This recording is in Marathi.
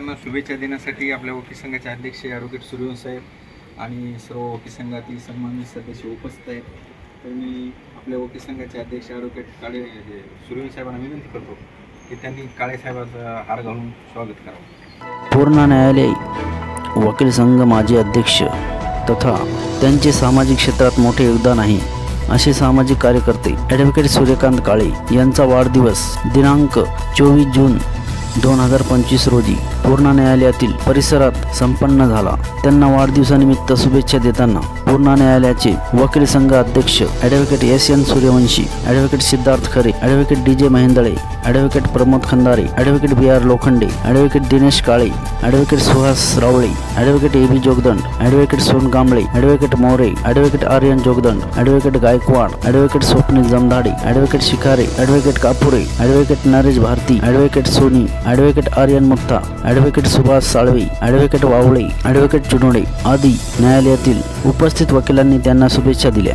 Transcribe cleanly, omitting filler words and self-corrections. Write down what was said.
सर्वांना शुभेच्छा देण्यासाठी आपल्या वकील संघाचे अध्यक्ष ॲडव्होकेट सूर्यवंशी साहेब आणि सर्व वकील संघातील सन्माननीय सदस्य उपस्थित आहेत. तर मी आपल्या वकील संघाचे अध्यक्ष ॲडव्होकेट सूर्यवंशी साहेबांना विनंती करतो की त्यांनी काळे साहेबांचा हार घालून स्वागत करावं. पूर्ण न्यायालय वकील संघ माजी अध्यक्ष तथा त्यांचे सामाजिक क्षेत्रात मोठे योगदान आहे असे सामाजिक कार्यकर्ते ॲडव्होकेट सूर्यकांत काळे यांचा वाढदिवस दिनांक 24 जून 2025 रोजी पूर्णा न्यायालयातील परिसरात संपन्न झाला. त्यांना वाढदिवसानिमित्त शुभेच्छा देताना पूर्णा न्यायालयाचे वकील संघ अध्यक्ष advocate SN Suryavanshi, advocate Siddharth Khare, advocate DJ Mahendale, advocate Pramod Khandare, advocate BR Lokhande, advocate Dinesh Kale, advocate Suhas Rawale, advocate AB Jogdand, advocate Son Kamble, advocate More, advocate Aryan Jogdand, advocate Gaikwad, advocate Swapnil Jamdhade, advocate Shikhare, advocate Kapure, advocate Naresh Bharati, advocate Soni, advocate Aryan Mutta, advocate Subhash Salve, advocate Wavale, advocate Chunode आदी न्यायालयातील उपस्थित वकिलांनी त्यांना शुभेच्छा दिल्या.